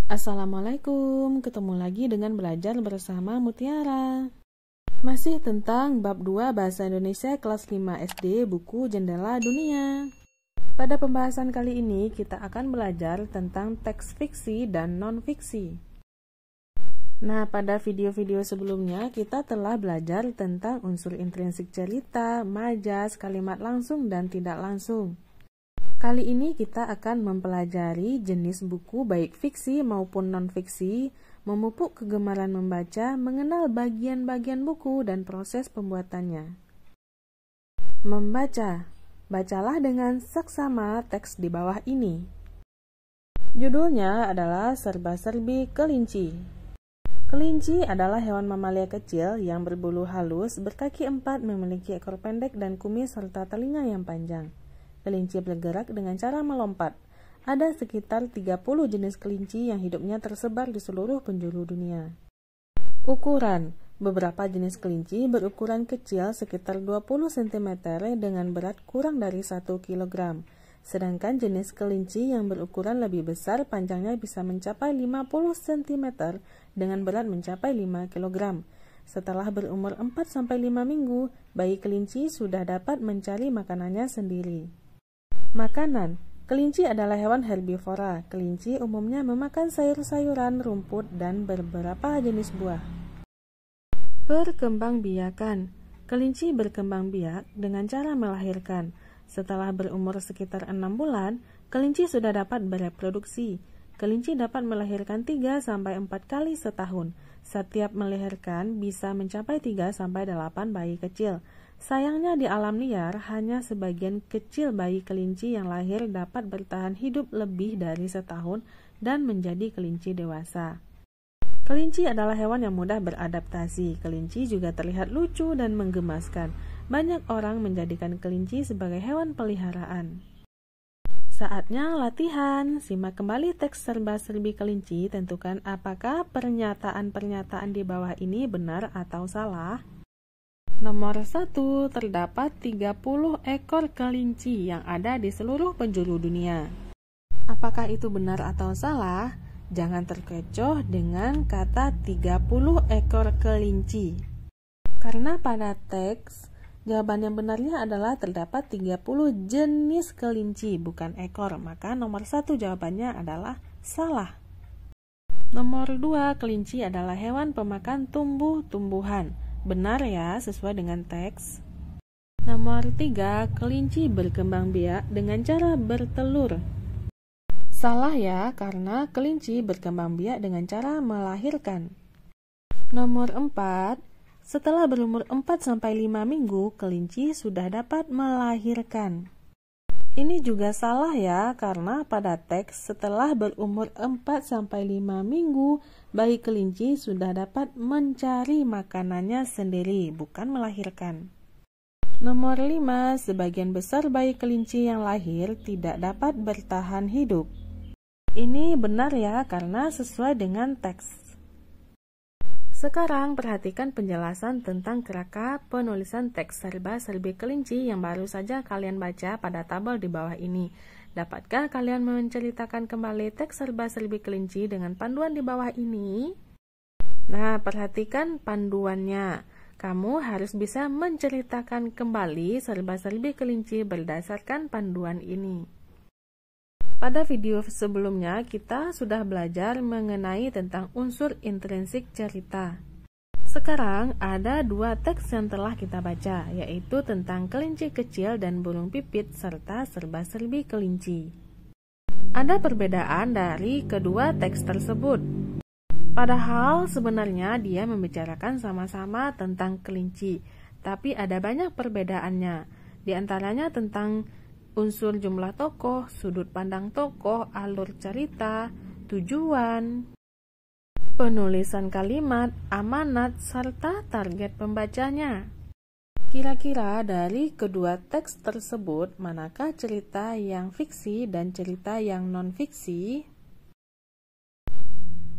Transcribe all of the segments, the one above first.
Assalamualaikum, ketemu lagi dengan belajar bersama Mutiara. Masih tentang bab 2 Bahasa Indonesia kelas 5 SD buku Jendela Dunia. Pada pembahasan kali ini kita akan belajar tentang teks fiksi dan non-fiksi. Nah, pada video-video sebelumnya kita telah belajar tentang unsur intrinsik cerita, majas, kalimat langsung dan tidak langsung. Kali ini kita akan mempelajari jenis buku baik fiksi maupun non-fiksi, memupuk kegemaran membaca, mengenal bagian-bagian buku dan proses pembuatannya. Membaca. Bacalah dengan seksama teks di bawah ini. Judulnya adalah Serba-serbi Kelinci. Kelinci adalah hewan mamalia kecil yang berbulu halus, berkaki 4, memiliki ekor pendek dan kumis serta telinga yang panjang. Kelinci bergerak dengan cara melompat. Ada sekitar 30 jenis kelinci yang hidupnya tersebar di seluruh penjuru dunia. Ukuran. Beberapa jenis kelinci berukuran kecil sekitar 20 cm dengan berat kurang dari 1 kg. Sedangkan jenis kelinci yang berukuran lebih besar panjangnya bisa mencapai 50 cm dengan berat mencapai 5 kg. Setelah berumur 4-5 minggu, bayi kelinci sudah dapat mencari makanannya sendiri. Makanan. Kelinci adalah hewan herbivora. Kelinci umumnya memakan sayur-sayuran, rumput, dan beberapa jenis buah. Perkembangbiakan. Kelinci berkembang biak dengan cara melahirkan. Setelah berumur sekitar 6 bulan, kelinci sudah dapat bereproduksi. Kelinci dapat melahirkan 3-4 kali setahun. Setiap melahirkan bisa mencapai 3-8 bayi kecil. Sayangnya di alam liar, hanya sebagian kecil bayi kelinci yang lahir dapat bertahan hidup lebih dari setahun dan menjadi kelinci dewasa. Kelinci adalah hewan yang mudah beradaptasi. Kelinci juga terlihat lucu dan menggemaskan. Banyak orang menjadikan kelinci sebagai hewan peliharaan. Saatnya latihan. Simak kembali teks serba-serbi kelinci. Tentukan apakah pernyataan-pernyataan di bawah ini benar atau salah. Nomor 1. Terdapat 30 ekor kelinci yang ada di seluruh penjuru dunia. Apakah itu benar atau salah? Jangan terkecoh dengan kata 30 ekor kelinci. Karena pada teks, jawaban yang benarnya adalah terdapat 30 jenis kelinci, bukan ekor. Maka nomor 1 jawabannya adalah salah. Nomor 2. Kelinci adalah hewan pemakan tumbuh-tumbuhan. Benar ya, sesuai dengan teks. Nomor 3. Kelinci berkembang biak dengan cara bertelur. Salah ya, karena kelinci berkembang biak dengan cara melahirkan. Nomor 4. Setelah berumur 4-5 minggu, kelinci sudah dapat melahirkan. Ini juga salah ya, karena pada teks setelah berumur 4-5 minggu, bayi kelinci sudah dapat mencari makanannya sendiri, bukan melahirkan. Nomor 5. Sebagian besar bayi kelinci yang lahir tidak dapat bertahan hidup. Ini benar ya, karena sesuai dengan teks. Sekarang perhatikan penjelasan tentang kerangka penulisan teks serba-serbi kelinci yang baru saja kalian baca pada tabel di bawah ini. Dapatkah kalian menceritakan kembali teks serba-serbi kelinci dengan panduan di bawah ini? Nah, perhatikan panduannya. Kamu harus bisa menceritakan kembali serba-serbi kelinci berdasarkan panduan ini. Pada video sebelumnya, kita sudah belajar mengenai tentang unsur intrinsik cerita. Sekarang, ada 2 teks yang telah kita baca, yaitu tentang kelinci kecil dan burung pipit, serta serba-serbi kelinci. Ada perbedaan dari kedua teks tersebut. Padahal sebenarnya dia membicarakan sama-sama tentang kelinci, tapi ada banyak perbedaannya. Di antaranya tentang unsur jumlah tokoh, sudut pandang tokoh, alur cerita, tujuan, penulisan kalimat, amanat, serta target pembacanya. Kira-kira dari kedua teks tersebut, manakah cerita yang fiksi dan cerita yang non-fiksi?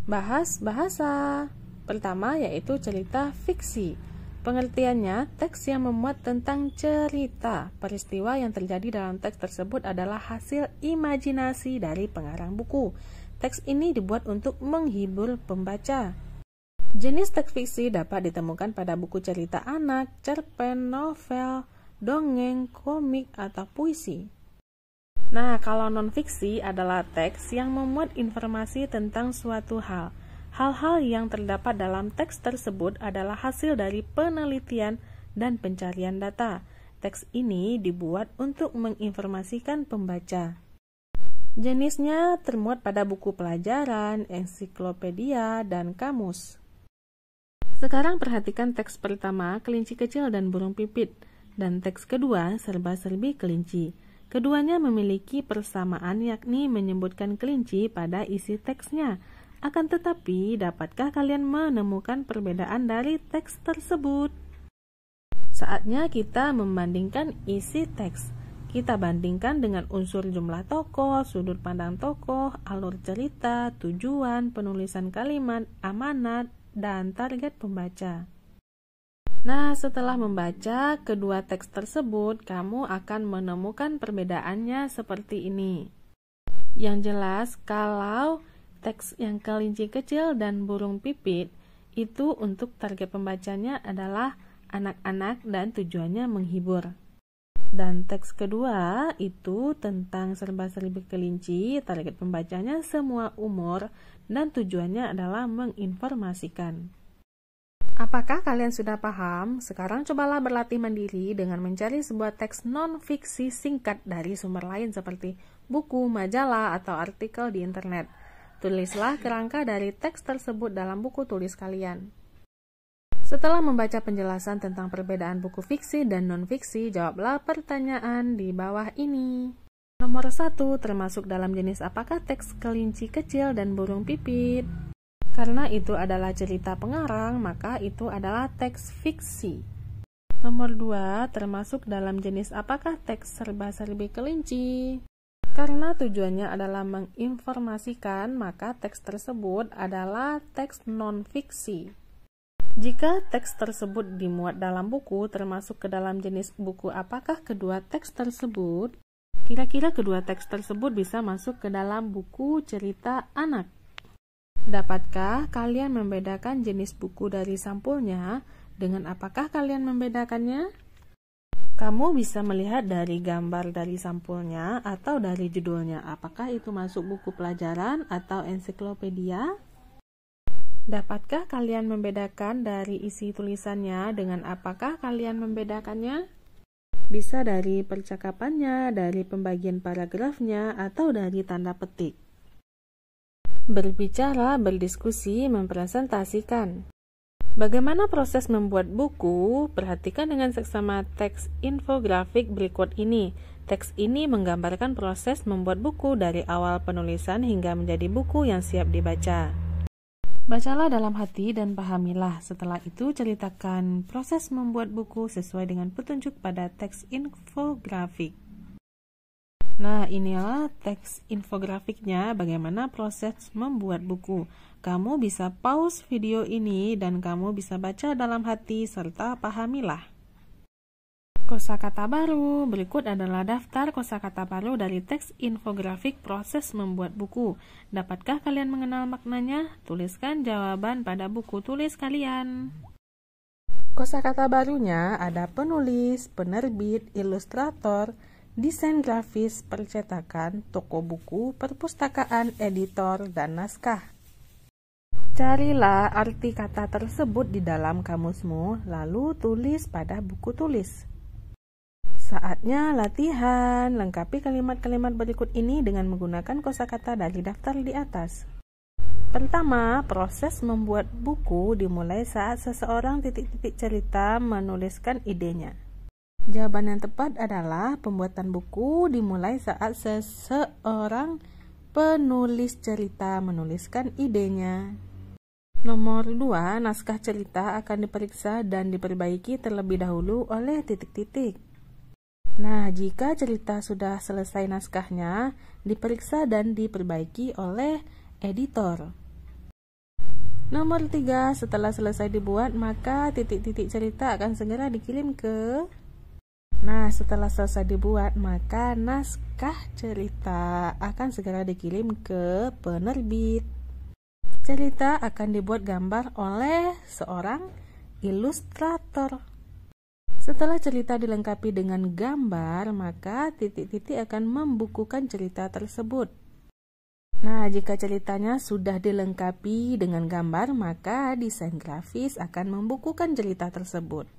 Bahas bahasa. Pertama yaitu cerita fiksi. Pengertiannya, teks yang memuat tentang cerita. Peristiwa yang terjadi dalam teks tersebut adalah hasil imajinasi dari pengarang buku. Teks ini dibuat untuk menghibur pembaca. Jenis teks fiksi dapat ditemukan pada buku cerita anak, cerpen, novel, dongeng, komik, atau puisi. Nah, kalau non-fiksi adalah teks yang memuat informasi tentang suatu hal. Hal-hal yang terdapat dalam teks tersebut adalah hasil dari penelitian dan pencarian data. Teks ini dibuat untuk menginformasikan pembaca. Jenisnya termuat pada buku pelajaran, ensiklopedia, dan kamus. Sekarang perhatikan teks pertama, kelinci kecil dan burung pipit, dan teks kedua, serba-serbi kelinci. Keduanya memiliki persamaan, yakni menyebutkan kelinci pada isi teksnya. Akan tetapi, dapatkah kalian menemukan perbedaan dari teks tersebut? Saatnya kita membandingkan isi teks. Kita bandingkan dengan unsur jumlah tokoh, sudut pandang tokoh, alur cerita, tujuan, penulisan kalimat, amanat, dan target pembaca. Nah, setelah membaca kedua teks tersebut, kamu akan menemukan perbedaannya seperti ini. Yang jelas, kalau teks yang kelinci kecil dan burung pipit itu untuk target pembacanya adalah anak-anak dan tujuannya menghibur. Dan teks kedua itu tentang serba-serbi kelinci, target pembacanya semua umur dan tujuannya adalah menginformasikan. Apakah kalian sudah paham? Sekarang cobalah berlatih mandiri dengan mencari sebuah teks non-fiksi singkat dari sumber lain seperti buku, majalah, atau artikel di internet. Tulislah kerangka dari teks tersebut dalam buku tulis kalian. Setelah membaca penjelasan tentang perbedaan buku fiksi dan non-fiksi, jawablah pertanyaan di bawah ini. Nomor 1, termasuk dalam jenis apakah teks kelinci kecil dan burung pipit? Karena itu adalah cerita pengarang, maka itu adalah teks fiksi. Nomor 2, termasuk dalam jenis apakah teks serba-serbi kelinci? Karena tujuannya adalah menginformasikan, maka teks tersebut adalah teks non-fiksi. Jika teks tersebut dimuat dalam buku, termasuk ke dalam jenis buku apakah kedua teks tersebut? Kira-kira kedua teks tersebut bisa masuk ke dalam buku cerita anak. Dapatkah kalian membedakan jenis buku dari sampulnya? Dengan apakah kalian membedakannya? Kamu bisa melihat dari gambar dari sampulnya atau dari judulnya. Apakah itu masuk buku pelajaran atau ensiklopedia? Dapatkah kalian membedakan dari isi tulisannya dengan apakah kalian membedakannya? Bisa dari percakapannya, dari pembagian paragrafnya, atau dari tanda petik. Berbicara, berdiskusi, mempresentasikan. Bagaimana proses membuat buku? Perhatikan dengan seksama teks infografik berikut ini. Teks ini menggambarkan proses membuat buku dari awal penulisan hingga menjadi buku yang siap dibaca. Bacalah dalam hati dan pahamilah. Setelah itu ceritakan proses membuat buku sesuai dengan petunjuk pada teks infografik. Nah, inilah teks infografiknya bagaimana proses membuat buku. Kamu bisa pause video ini dan kamu bisa baca dalam hati serta pahamilah. Kosakata baru. Berikut adalah daftar kosakata baru dari teks infografik proses membuat buku. Dapatkah kalian mengenal maknanya? Tuliskan jawaban pada buku tulis kalian. Kosakata barunya ada penulis, penerbit, ilustrator, desain grafis, percetakan, toko buku, perpustakaan, editor, dan naskah. Carilah arti kata tersebut di dalam kamusmu, lalu tulis pada buku tulis. Saatnya latihan. Lengkapi kalimat-kalimat berikut ini dengan menggunakan kosakata dari daftar di atas. Pertama, proses membuat buku dimulai saat seseorang titik-titik cerita menuliskan idenya. Jawaban yang tepat adalah pembuatan buku dimulai saat seseorang penulis cerita menuliskan idenya. Nomor 2, naskah cerita akan diperiksa dan diperbaiki terlebih dahulu oleh titik-titik. Nah, jika cerita sudah selesai naskahnya, diperiksa dan diperbaiki oleh editor. Nomor 3, setelah selesai dibuat, maka titik-titik cerita akan segera dikirim ke Nah, setelah selesai dibuat, maka naskah cerita akan segera dikirim ke penerbit. Cerita akan dibuat gambar oleh seorang ilustrator. Setelah cerita dilengkapi dengan gambar, maka titik-titik akan membukukan cerita tersebut. Nah, jika ceritanya sudah dilengkapi dengan gambar, maka desain grafis akan membukukan cerita tersebut.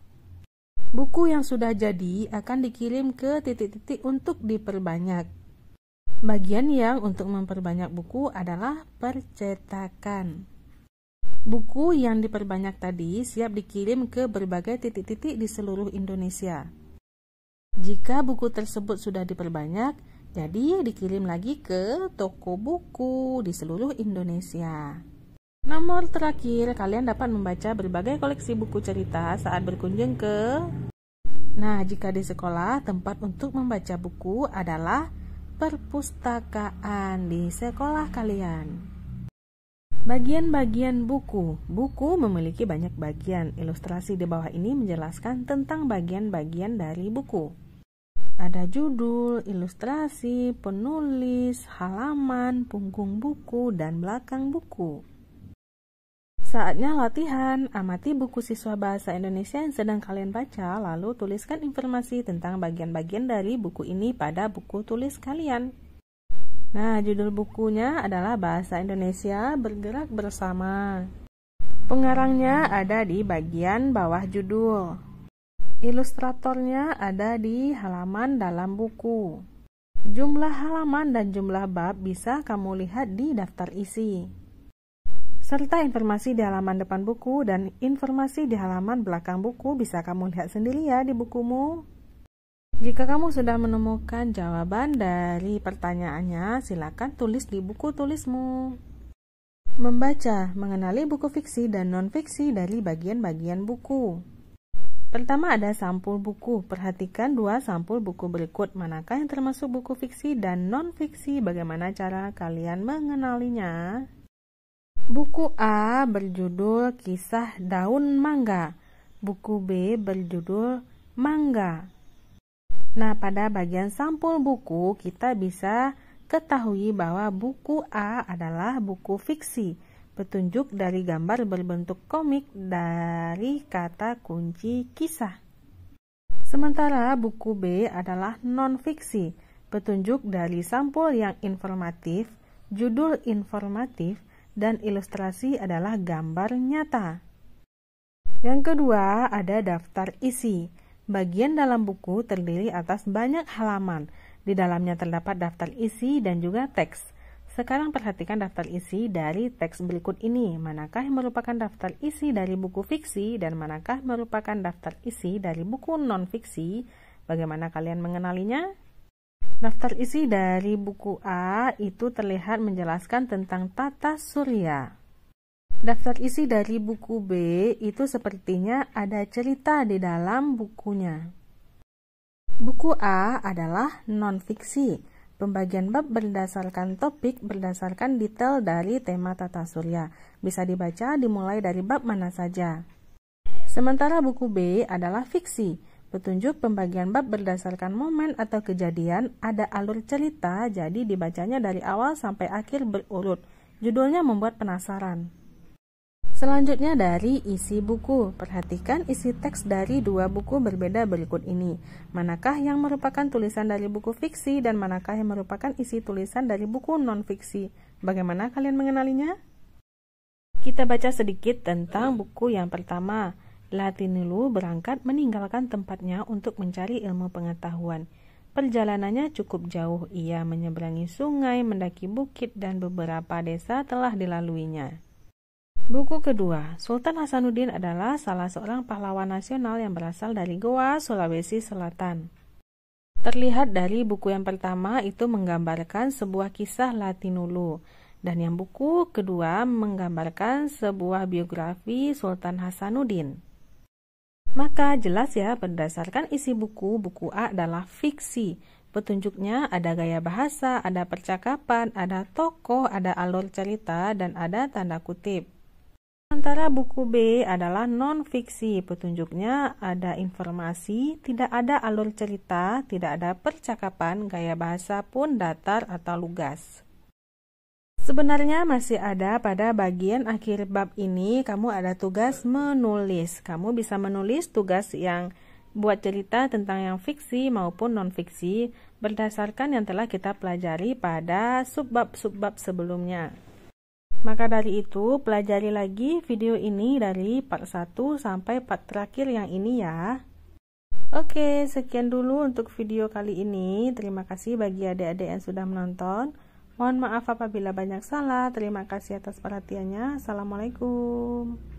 Buku yang sudah jadi akan dikirim ke titik-titik untuk diperbanyak. Bagian yang untuk memperbanyak buku adalah percetakan. Buku yang diperbanyak tadi siap dikirim ke berbagai titik-titik di seluruh Indonesia. Jika buku tersebut sudah diperbanyak, jadi dikirim lagi ke toko buku di seluruh Indonesia. Nomor terakhir, kalian dapat membaca berbagai koleksi buku cerita saat berkunjung ke... Nah, jika di sekolah, tempat untuk membaca buku adalah perpustakaan di sekolah kalian. Bagian-bagian buku. Buku memiliki banyak bagian. Ilustrasi di bawah ini menjelaskan tentang bagian-bagian dari buku. Ada judul, ilustrasi, penulis, halaman, punggung buku, dan belakang buku. Saatnya latihan. Amati buku siswa bahasa Indonesia yang sedang kalian baca, lalu tuliskan informasi tentang bagian-bagian dari buku ini pada buku tulis kalian. Nah, judul bukunya adalah Bahasa Indonesia Bergerak Bersama. Pengarangnya ada di bagian bawah judul. Ilustratornya ada di halaman dalam buku. Jumlah halaman dan jumlah bab bisa kamu lihat di daftar isi, serta informasi di halaman depan buku dan informasi di halaman belakang buku bisa kamu lihat sendiri ya di bukumu. Jika kamu sudah menemukan jawaban dari pertanyaannya, silakan tulis di buku tulismu. Membaca, mengenali buku fiksi dan non-fiksi dari bagian-bagian buku. Pertama ada sampul buku. Perhatikan dua sampul buku berikut. Manakah yang termasuk buku fiksi dan non-fiksi? Bagaimana cara kalian mengenalinya? Buku A berjudul Kisah Daun Mangga. Buku B berjudul Mangga. Nah, pada bagian sampul buku kita bisa ketahui bahwa buku A adalah buku fiksi. Petunjuk dari gambar berbentuk komik dari kata kunci kisah. Sementara buku B adalah non-fiksi. Petunjuk dari sampul yang informatif, judul informatif, dan ilustrasi adalah gambar nyata. Yang kedua, ada daftar isi. Bagian dalam buku terdiri atas banyak halaman. Di dalamnya terdapat daftar isi dan juga teks. Sekarang perhatikan daftar isi dari teks berikut ini. Manakah yang merupakan daftar isi dari buku fiksi dan manakah merupakan daftar isi dari buku non-fiksi? Bagaimana kalian mengenalinya? Daftar isi dari buku A itu terlihat menjelaskan tentang tata surya. Daftar isi dari buku B itu sepertinya ada cerita di dalam bukunya. Buku A adalah non-fiksi. Pembagian bab berdasarkan topik berdasarkan detail dari tema tata surya. Bisa dibaca dimulai dari bab mana saja. Sementara buku B adalah fiksi. Petunjuk pembagian bab berdasarkan momen atau kejadian, ada alur cerita, jadi dibacanya dari awal sampai akhir berurut. Judulnya membuat penasaran. Selanjutnya dari isi buku. Perhatikan isi teks dari dua buku berbeda berikut ini. Manakah yang merupakan tulisan dari buku fiksi dan manakah yang merupakan isi tulisan dari buku non-fiksi? Bagaimana kalian mengenalinya? Kita baca sedikit tentang buku yang pertama. Latinulu berangkat meninggalkan tempatnya untuk mencari ilmu pengetahuan. Perjalanannya cukup jauh. Ia menyeberangi sungai, mendaki bukit, dan beberapa desa telah dilaluinya. Buku kedua, Sultan Hasanuddin adalah salah seorang pahlawan nasional yang berasal dari Goa, Sulawesi Selatan. Terlihat dari buku yang pertama itu menggambarkan sebuah kisah Latinulu, dan yang buku kedua menggambarkan sebuah biografi Sultan Hasanuddin. Maka jelas ya, berdasarkan isi buku, buku A adalah fiksi. Petunjuknya ada gaya bahasa, ada percakapan, ada tokoh, ada alur cerita, dan ada tanda kutip. Sementara buku B adalah non-fiksi. Petunjuknya ada informasi, tidak ada alur cerita, tidak ada percakapan, gaya bahasa pun datar atau lugas. Sebenarnya masih ada pada bagian akhir bab ini, kamu ada tugas menulis. Kamu bisa menulis tugas yang buat cerita tentang yang fiksi maupun non-fiksi berdasarkan yang telah kita pelajari pada subbab-subbab sebelumnya. Maka dari itu, pelajari lagi video ini dari part 1 sampai part terakhir yang ini ya. Oke, sekian dulu untuk video kali ini. Terima kasih bagi adik-adik yang sudah menonton. Mohon maaf apabila banyak salah. Terima kasih atas perhatiannya. Assalamualaikum.